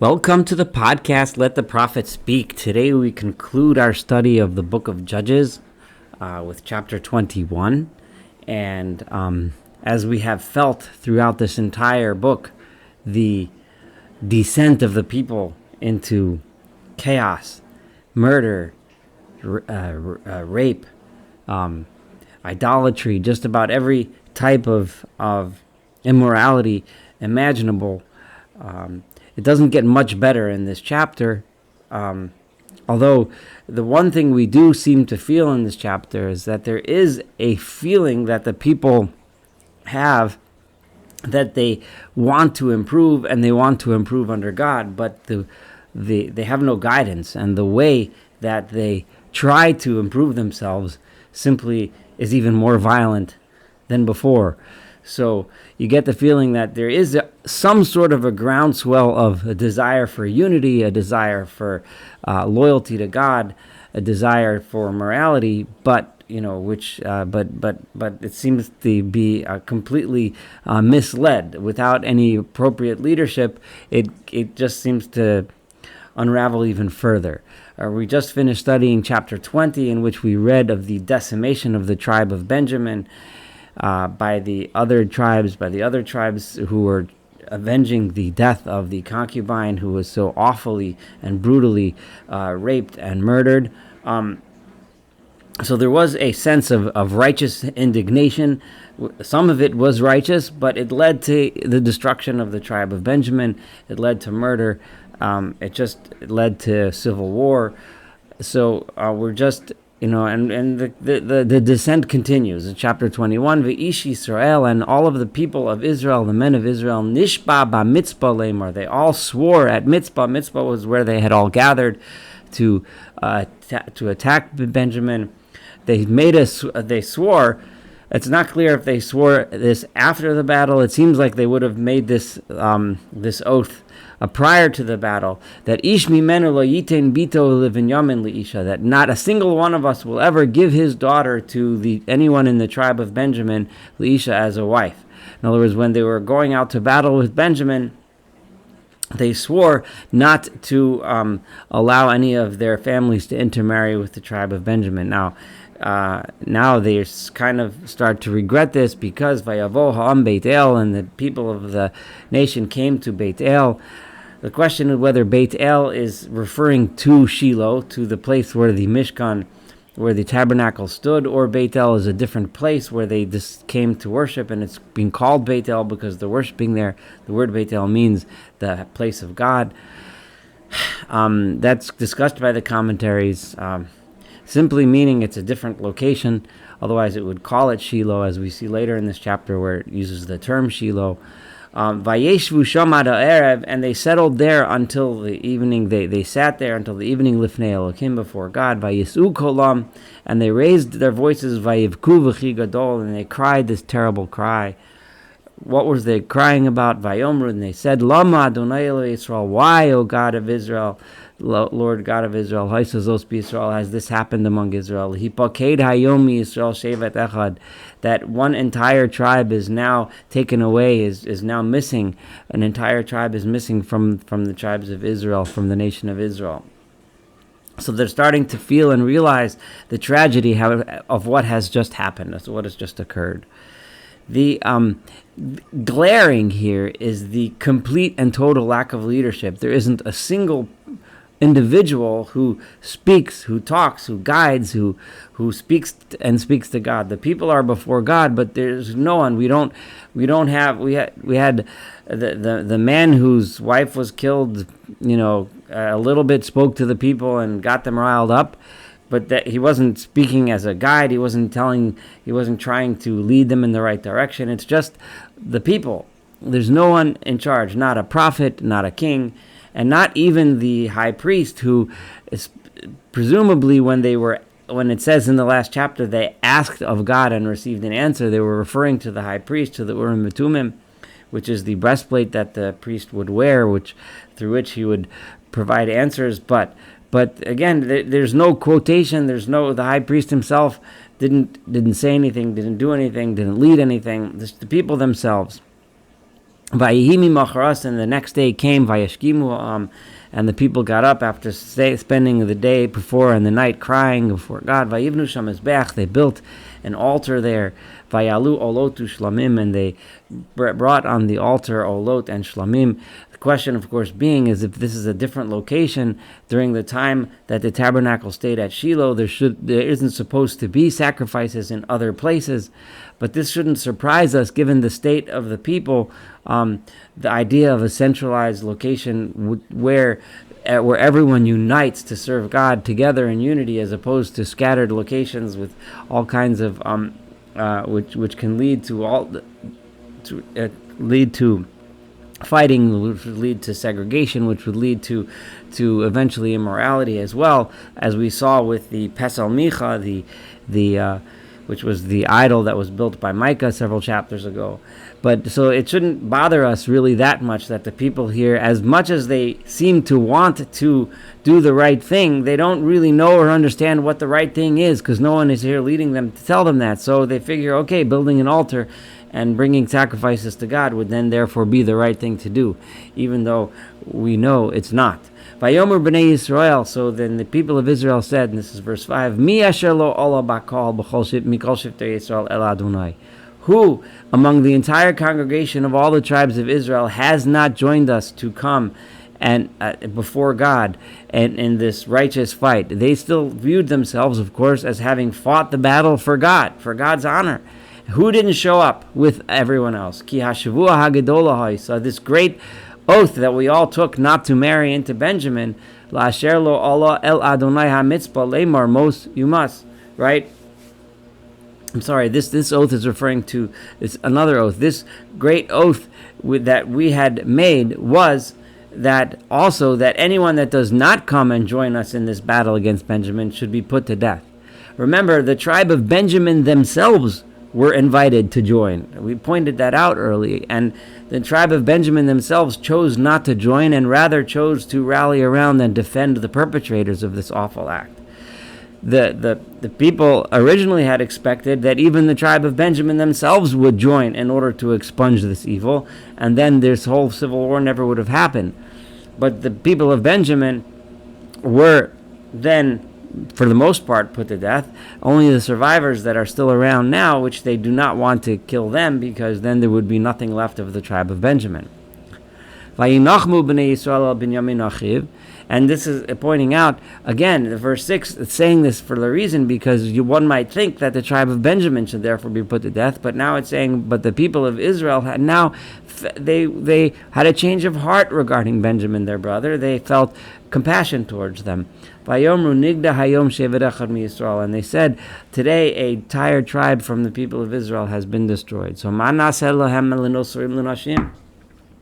Welcome to the podcast, Let the Prophet Speak. Today we conclude our study of the book of Judges with chapter 21. And as we have felt throughout this entire book, the descent of the people into chaos, murder, rape, idolatry, just about every type of immorality imaginable. It doesn't get much better in this chapter, although the one thing we do seem to feel in this chapter is that there is a feeling that the people have that they want to improve, and they want to improve under God, but they have no guidance, and the way that they try to improve themselves simply is even more violent than before. So you get the feeling that there is some sort of a groundswell of a desire for unity, a desire for loyalty to God, a desire for morality, but it seems to be completely misled. Without any appropriate leadership, it just seems to unravel even further. We just finished studying chapter 20, in which we read of the decimation of the tribe of Benjamin by the other tribes who were avenging the death of the concubine who was so awfully and brutally raped and murdered. So there was a sense of righteous indignation. Some of it was righteous, but it led to the destruction of the tribe of Benjamin. It led to murder. It led to civil war. So we're just... and the descent continues in chapter 21. V'ish Yisrael, and all of the people of Israel, the men of Israel, nishba ba mitzpah lemar, they all swore at Mitzpah. Mitzpah was where they had all gathered to attack Benjamin. They swore. It's not clear if they swore this after the battle. It seems like they would have made this oath prior to the battle, that ish mimenu lo yiten bito levinyamin leisha, that not a single one of us will ever give his daughter to anyone in the tribe of Benjamin leisha as a wife. In other words, when they were going out to battle with Benjamin, they swore not to allow any of their families to intermarry with the tribe of Benjamin. Now they kind of start to regret this, because Vayavo ha'am Beit El, and the people of the nation came to Beit El. The question is whether Beit El is referring to Shiloh, to the place where the Mishkan, where the tabernacle stood, or Beit El is a different place where they just came to worship, and it's being called Beit El because they're worshiping there. The word Beit El means the place of God. That's discussed by the commentaries, simply meaning it's a different location. Otherwise, it would call it Shiloh, as we see later in this chapter where it uses the term Shiloh. Vayeshvu sham ad ha'erev, and they settled there until the evening. They sat there until the evening, lifnei Elokim, before God. Vayisu kolam, and they raised their voices, vayivku v'chi gadol, and they cried this terrible cry. What was they crying about? Vayomru, and they said, Lama Adonai Eloi Yisrael, why, O God of Israel, Lord God of Israel, Haisazos B'Yisrael, has this happened among Israel? Hipaked hayom Yisrael shevet echad, that one entire tribe is now taken away, is now missing. An entire tribe is missing from the tribes of Israel, from the nation of Israel. So they're starting to feel and realize the tragedy of what has just happened, of what has just occurred. The glaring here is the complete and total lack of leadership. There isn't a single individual who speaks, who talks, who guides, who speaks to God. The people are before God, but there's no one. We had the man whose wife was killed, a little bit spoke to the people and got them riled up, but that he wasn't speaking as a guide. He wasn't trying to lead them in the right direction. It's just the people. There's no one in charge, not a prophet, not a king, and not even the high priest, who is presumably when it says in the last chapter they asked of God and received an answer, they were referring to the high priest, to the Urim and Tumim, which is the breastplate that the priest would wear, through which he would provide answers. But again, there's no quotation. The high priest himself didn't say anything, didn't do anything, didn't lead anything. It's the people themselves. Vayihimi macharas, and the next day came, Vayashkimu, and the people got up after spending the day before and the night crying before God. Vayivnu sham mizbeach, they built an altar there. Vayalu olotu shlamim, and they brought on the altar olot and shlamim. The question, of course, being is if this is a different location during the time that the tabernacle stayed at Shiloh, there isn't supposed to be sacrifices in other places. But this shouldn't surprise us, given the state of the people. The idea of a centralized location where everyone unites to serve God together in unity, as opposed to scattered locations with all kinds of which can lead to fighting, which would lead to segregation, which would lead to eventually immorality, as well as we saw with the Pesel Micha, which was the idol that was built by Micah several chapters ago. But so it shouldn't bother us really that much that the people here, as much as they seem to want to do the right thing, they don't really know or understand what the right thing is, because no one is here leading them to tell them that. So they figure, okay, building an altar and bringing sacrifices to God would then therefore be the right thing to do, even though we know it's not. Vayomer b'nei Yisrael, so then the people of Israel said, and this is verse 5, Mi asher lo ola bakal mikol shiftei Yisrael el Adonai. Who among the entire congregation of all the tribes of Israel has not joined us to come and before God and in this righteous fight? They still viewed themselves, of course, as having fought the battle for God, for God's honor. Who didn't show up with everyone else? Ki hashavua hagedolahai. So this great oath that we all took not to marry into Benjamin, la asher lo Allah el Adonai ha-mitzpah lemar, most you must, right? I'm sorry, this oath is referring to another oath. This great oath that we had made was that also that anyone that does not come and join us in this battle against Benjamin should be put to death. Remember, the tribe of Benjamin themselves were invited to join. We pointed that out early, and the tribe of Benjamin themselves chose not to join and rather chose to rally around and defend the perpetrators of this awful act. The people originally had expected that even the tribe of Benjamin themselves would join in order to expunge this evil, and then this whole civil war never would have happened. But the people of Benjamin were then, for the most part, put to death. Only the survivors that are still around now, which they do not want to kill them, because then there would be nothing left of the tribe of Benjamin. Vayinachmu b'nei Yisrael al Benyamin achiv. And this is pointing out, again, verse 6, it's saying this for the reason because one might think that the tribe of Benjamin should therefore be put to death, but now it's saying, but the people of Israel had now, they had a change of heart regarding Benjamin, their brother. They felt compassion towards them. Vayomru nigda hayom shevet echad mi Yisrael. And they said, today a entire tribe from the people of Israel has been destroyed. So ma naseh lahem l'nosorim l'nashim.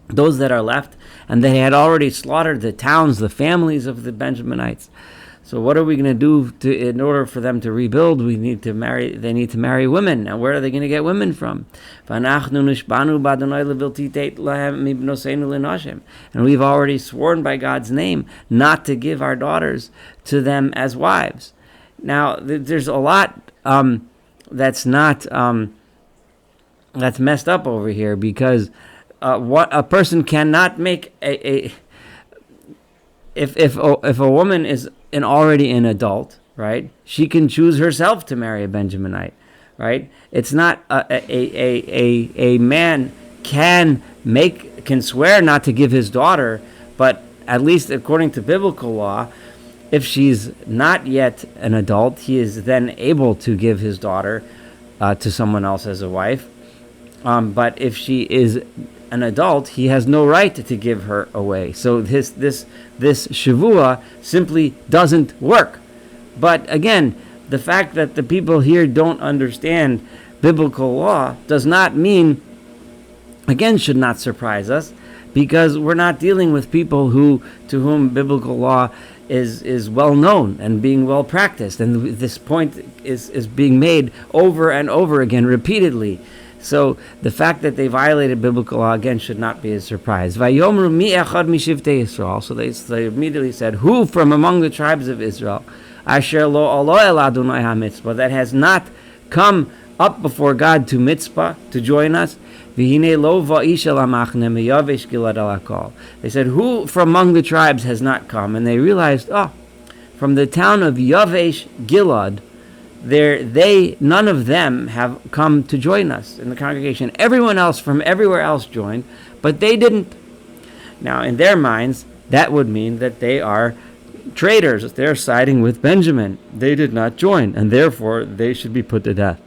Those that are left, and they had already slaughtered the towns, the families of the Benjaminites. So what are we going to do in order for them to rebuild? They need to marry women. Now where are they going to get women from? And we've already sworn by God's name not to give our daughters to them as wives. Now there's a lot that's not that's messed up over here, because what a person cannot make if a woman is already an adult, right? She can choose herself to marry a Benjaminite, right? It's not a man can swear not to give his daughter, but at least according to biblical law, if she's not yet an adult, he is then able to give his daughter to someone else as a wife. But if she is an adult, he has no right to give her away. So this shavua simply doesn't work. But again, the fact that the people here don't understand biblical law does not mean, again, should not surprise us, because we're not dealing with people to whom biblical law is well known and being well practiced, and this point is being made over and over again repeatedly. So the fact that they violated biblical law, again, should not be a surprise. Vayomru mi echad mi shiftei Yisrael. So they immediately said, who from among the tribes of Israel, asher lo alo el Adonai ha-mitzvah, that has not come up before God to Mitzpah to join us. They said, who from among the tribes has not come? And they realized, from the town of Yavesh Gilad, none of them have come to join us in the congregation. Everyone else from everywhere else joined, but they didn't. Now, in their minds, that would mean that they are traitors. They're siding with Benjamin. They did not join, and therefore they should be put to death.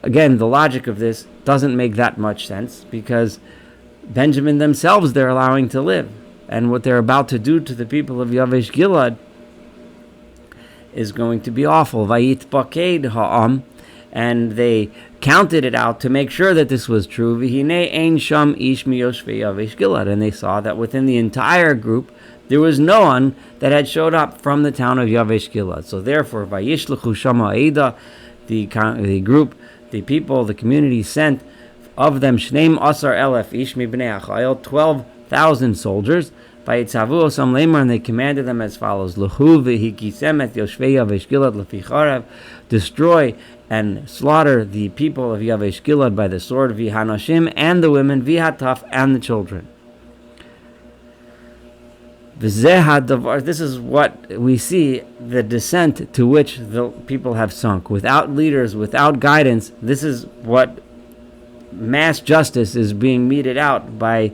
Again, the logic of this doesn't make that much sense, because Benjamin themselves they're allowing to live. And what they're about to do to the people of Yavesh Gilad is going to be awful. Vayit baked ha'am, and they counted it out to make sure that this was true. V'hinei ein sham ish miyoshvei Yavesh Gilad, and they saw that within the entire group there was no one that had showed up from the town of Yavesh Gilad. So therefore, vayishlechu shama aida, the group, the people, the community sent of them shneim asar elef ish mibnei achayil, 12,000 soldiers. Vayitzavu osam lemar, and they commanded them as follows: Lehu v'hikisem et yoshvei Yavesh Gilad lefi charev, destroy and slaughter the people of Yavesh Gilad by the sword, v'hanashim, and the women, v'hataf, and the children. This is what we see, the descent to which the people have sunk. Without leaders, without guidance, this is what mass justice is being meted out by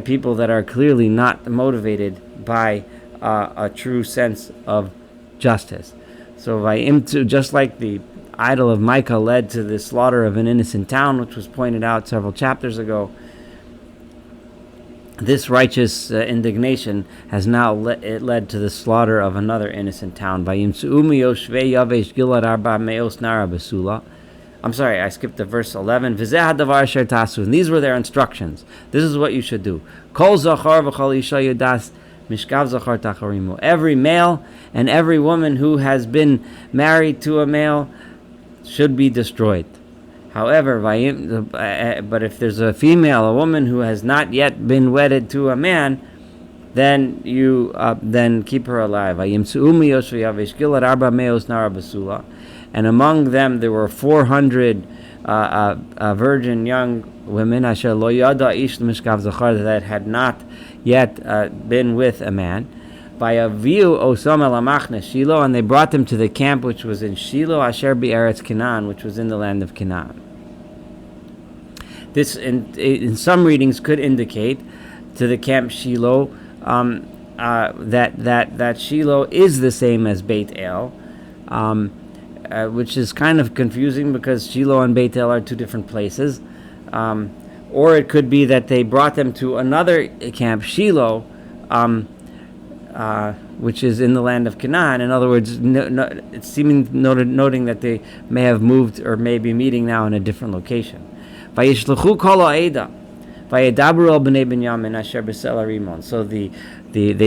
people that are clearly not motivated by a true sense of justice. So just like the idol of Micah led to the slaughter of an innocent town, which was pointed out several chapters ago, this righteous indignation has now led to the slaughter of another innocent town. I'm sorry, I skipped to verse 11. And these were their instructions. This is what you should do. Every male and every woman who has been married to a male should be destroyed. However, but if there's a female, a woman who has not yet been wedded to a man, then you then keep her alive. And among them there were 400 virgin young women that had not yet been with a man. And they brought them to the camp which was in Shiloh, Asher Be'eretz Canaan, which was in the land of Canaan. This, in some readings, could indicate to the camp Shiloh that Shiloh is the same as Beit El, which is kind of confusing because Shiloh and Beit El are two different places. Or it could be that they brought them to another camp, Shiloh, which is in the land of Canaan. In other words, it's noting that they may have moved or may be meeting now in a different location. Vayishlchu kol ha'eda, vayedabru el bnei Benjamin asher b'sela Rimon. So they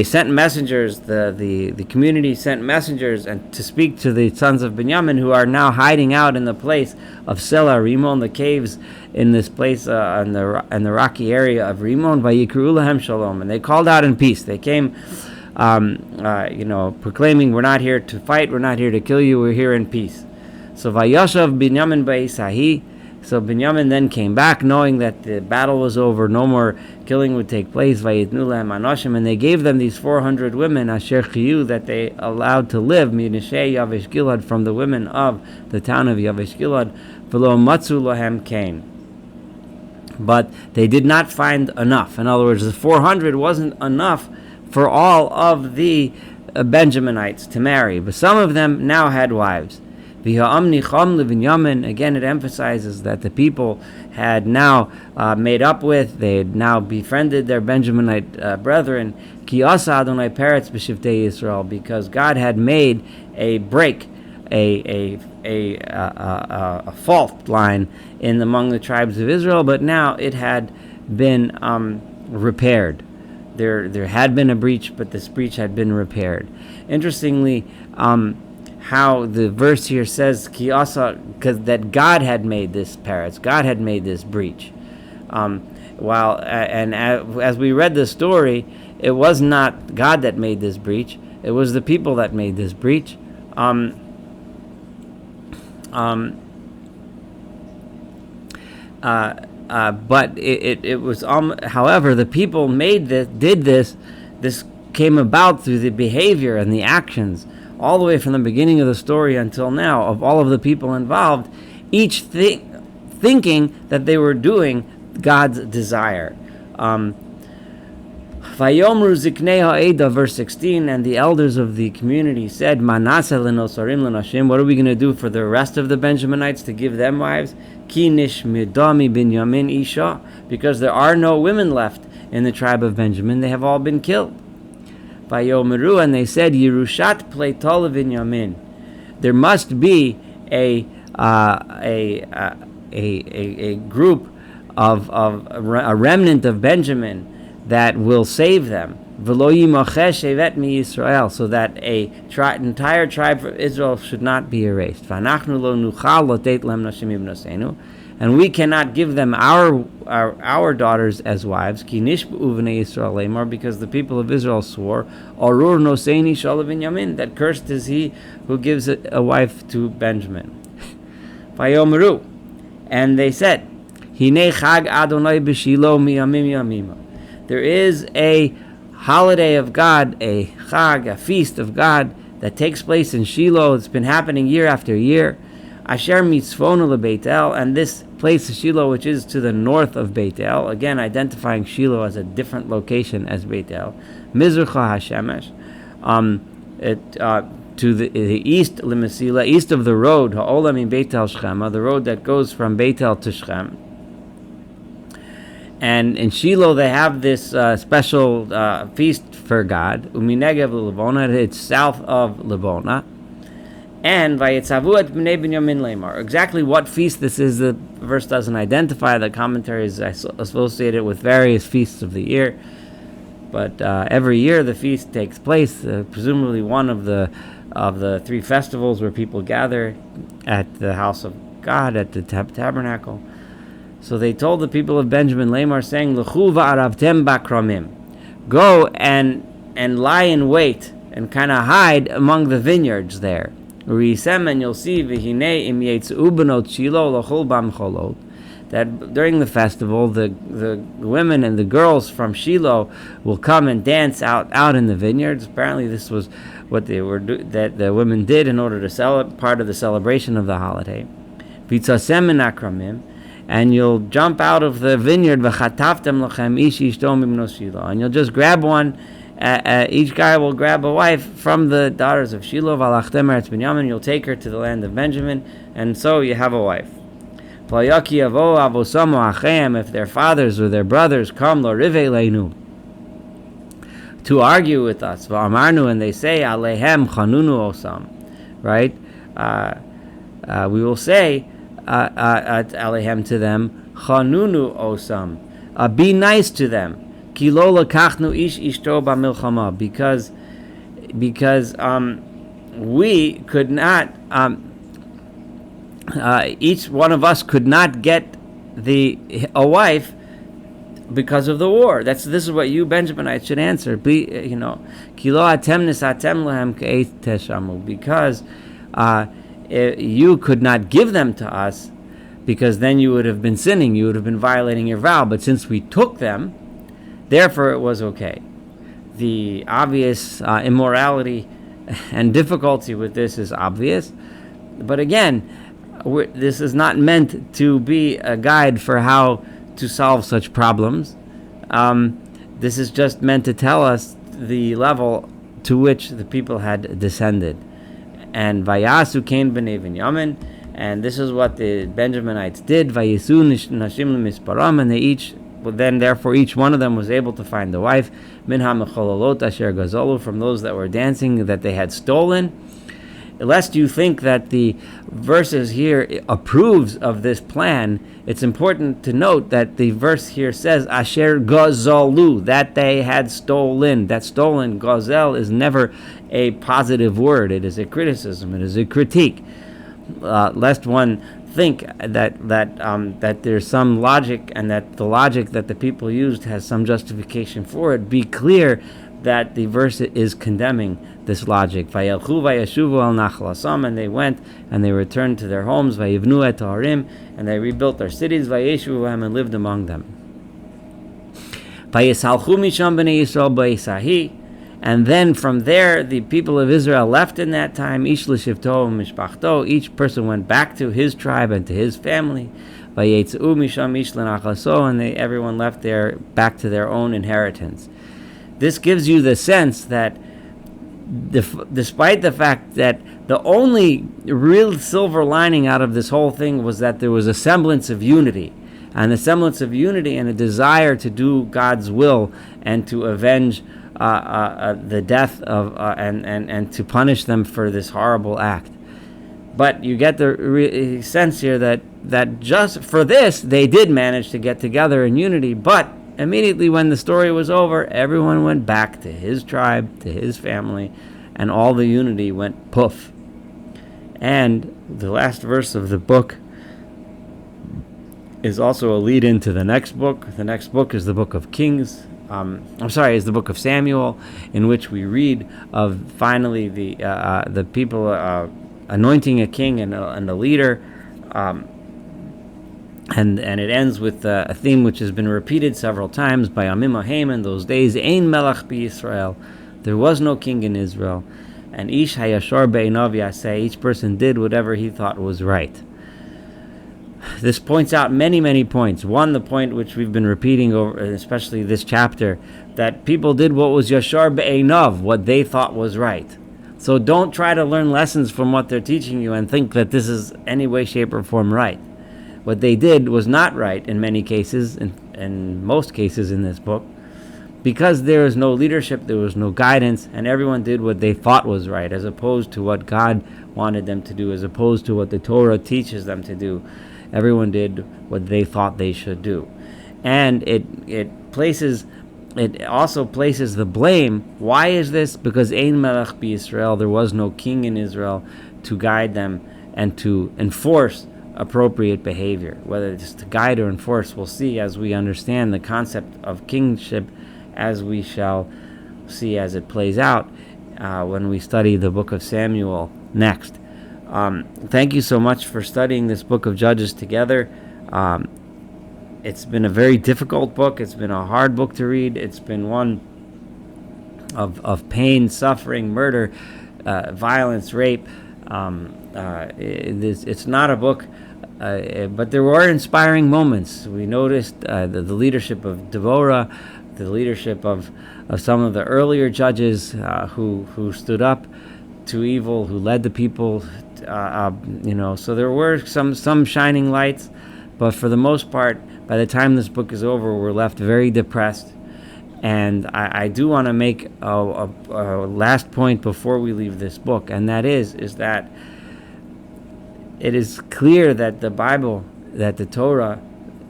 sent messengers. The community sent messengers and to speak to the sons of Benjamin who are now hiding out in the place of Sela Rimon, the caves in this place in the rocky area of Rimon. Vayikru lahem shalom, and they called out in peace. They came. Proclaiming, we're not here to fight, we're not here to kill you, we're here in peace. So Vayashav Binyamin Ba'isahi. So Binyamin then came back, knowing that the battle was over, no more killing would take place. Vayitnu lahem anoshim, and they gave them these 400 women, Asher Chiyu, that they allowed to live, Minashei Yavesh Gilad, from the women of the town of Yavesh Gilad, V'lo matzu lahem kain. But they did not find enough. In other words, the 400 wasn't enough for all of the Benjaminites to marry, but some of them now had wives. Again, it emphasizes that the people had now made up with, they had now befriended their Benjaminite brethren, because God had made a break, a fault line among the tribes of Israel, but now it had been repaired. There had been a breach, but this breach had been repaired. Interestingly, how the verse here says because that God had made this paritz, God had made this breach. As we read the story, it was not God that made this breach; it was the people that made this breach. But it was, however, the people did this. This came about through the behavior and the actions, all the way from the beginning of the story until now, of all of the people involved, each thinking that they were doing God's desire. Vayomru ziknei ha'eda, verse 16, and the elders of the community said, Manaseh lenosarim lenashim, what are we going to do for the rest of the Benjaminites to give them wives? Ki nishmidami binyamin isha, because there are no women left in the tribe of Benjamin, they have all been killed. Vayomru, and they said, Yerushat pleitol binyamin, there must be a group of a remnant of Benjamin that will save them, so that entire tribe of Israel should not be erased. And we cannot give them our daughters as wives, because the people of Israel swore, that cursed is he who gives a wife to Benjamin. And they said, there is a holiday of God, a chag, a feast of God that takes place in Shiloh. It's been happening year after year. Asher mitzvonu leBeit El, and this place of Shiloh, which is to the north of Beit El, again identifying Shiloh as a different location as Beit El. Mizracha HaShemesh, to the east, Lemesila, east of the road, Ha'olam in Beit El Shechema, the road that goes from Beit El to Shechem. And in Shiloh, they have this special feast for God. Uminegev Lebona, it's south of Lebona. And Vayetzavu et bnei Binyamin lemar. Exactly what feast this is, the verse doesn't identify. The commentary is associated with various feasts of the year. But every year the feast takes place, presumably one of the three festivals where people gather at the house of God, at the tabernacle. So they told the people of Benjamin Lamar, saying, L'chu va'aravtem bakramim, go and lie in wait and kind of hide among the vineyards there. U'risem, and you'll see, v'hinei im yetz'u benot Shiloh l'chol bam cholot, that during the festival, the women and the girls from Shiloh will come and dance out in the vineyards. Apparently, this was what they were that the women did in order to part of the celebration of the holiday. V'tzasem min akramim, and you'll jump out of the vineyard, v'chatavtem lachem ish ishto mibnos Shiloh, and you'll just grab one. Each guy will grab a wife from the daughters of Shiloh, v'alachtem eretz Binyamin, you'll take her to the land of Benjamin, and so you have a wife. If their fathers or their brothers come to argue with us, and they say alehem chanunu osam, right? We will say alehem to them, chanunu osam, be nice to them, kilo lakachnu ish ishto b'milchama, because we could not. Each one of us could not get a wife because of the war. This is what you Benjaminites should answer. Kilo atem nisatem lehem ke'et teshamu, because you could not give them to us, because then you would have been sinning, you would have been violating your vow. But since we took them, therefore it was okay. The obvious immorality and difficulty with this is obvious, but again, this is not meant to be a guide for how to solve such problems. This is just meant to tell us the level to which the people had descended. And Vayasu Kain b'nei Binyamin, and this is what the Benjaminites did. Vayisu nashim lemisparam, and therefore each one of them was able to find a wife. Minha mechololot asher gazolu, from those that were dancing that they had stolen. Lest you think that the verses here approves of this plan, it's important to note that the verse here says asher gazolu, that they had stolen. That stolen, gazel, is never a positive word. It is a criticism. It is a critique. Lest one think that there's some logic, and that the logic that the people used has some justification for it. Be clear that the verse is condemning this logic. Vayelchu vayeshuvu al nachal asam, and they went and they returned to their homes. Vayivnu et harim, and they rebuilt their cities. Vayeshu b'hem, and lived among them. Vayesalchu misham b'nei Yisrael b'Esahi, and then from there the people of Israel left in that time. Ish l'shivto mishpachto, each person went back to his tribe and to his family. Vayetzu misham ish l'nachal aso, and everyone left there back to their own inheritance. This gives you the sense that despite the fact that the only real silver lining out of this whole thing was that there was a semblance of unity, and a semblance of unity and a desire to do God's will and to avenge the death of and to punish them for this horrible act. But you get the sense here that just for this they did manage to get together in unity, but immediately when the story was over, everyone went back to his tribe, to his family, and all the unity went poof. And the last verse of the book is also a lead into the next book. The next book is the book of Kings. Is the book of Samuel, in which we read of finally the people anointing a king and a leader. And it ends with a theme which has been repeated several times by Amim Ahem in those days. Ein melech b'Yisrael, there was no king in Israel, and ish hayashar be'einav yaseh, each person did whatever he thought was right. This points out many, many points. One, the point which we've been repeating over, especially this chapter, that people did what was yashar be'einav, what they thought was right. So don't try to learn lessons from what they're teaching you and think that this is any way, shape, or form right. What they did was not right in many cases, in most cases in this book, because there was no leadership, there was no guidance, and everyone did what they thought was right, as opposed to what God wanted them to do, as opposed to what the Torah teaches them to do. Everyone did what they thought they should do. And it also places the blame. Why is this? Because Ein Melech b'Yisrael, there was no king in Israel to guide them and to enforce appropriate behavior. Whether it's to guide or enforce, we'll see as we understand the concept of kingship, as we shall see as it plays out when we study the book of Samuel next. Thank you so much for studying this book of Judges together. It's been a very difficult book. It's been a hard book to read. It's been one of pain, suffering, murder, violence, rape. It's not a book, but there were inspiring moments. We noticed the leadership of Deborah, the leadership of some of the earlier judges who stood up to evil, who led the people. So there were some shining lights, but for the most part, by the time this book is over, we're left very depressed. And I do want to make a last point before we leave this book, and that is that it is clear that the Bible, that the Torah,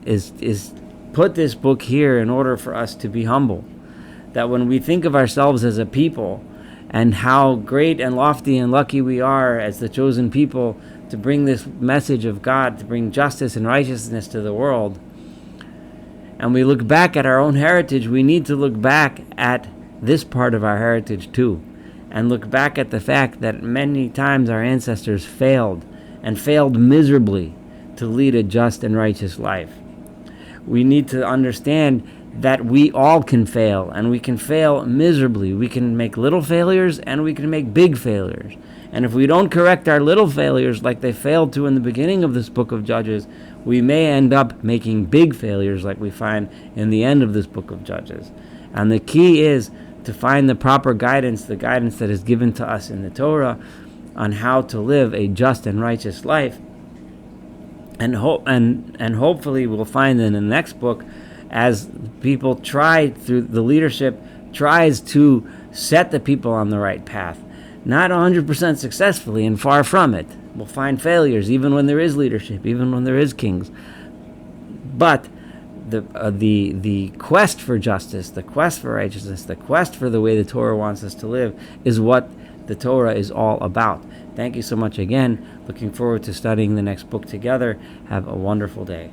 is put this book here in order for us to be humble. That when we think of ourselves as a people, and how great and lofty and lucky we are as the chosen people to bring this message of God, to bring justice and righteousness to the world, and we look back at our own heritage, we need to look back at this part of our heritage too, and look back at the fact that many times our ancestors failed, and failed miserably, to lead a just and righteous life. We need to understand that we all can fail, and we can fail miserably. We can make little failures, and we can make big failures. And if we don't correct our little failures like they failed to in the beginning of this book of Judges, we may end up making big failures like we find in the end of this book of Judges. And the key is to find the proper guidance, the guidance that is given to us in the Torah on how to live a just and righteous life. And hopefully we'll find in the next book, as people try, through the leadership, tries to set the people on the right path. Not 100% successfully, and far from it. We'll find failures, even when there is leadership, even when there is kings. But the quest for justice, the quest for righteousness, the quest for the way the Torah wants us to live is what the Torah is all about. Thank you so much again. Looking forward to studying the next book together. Have a wonderful day.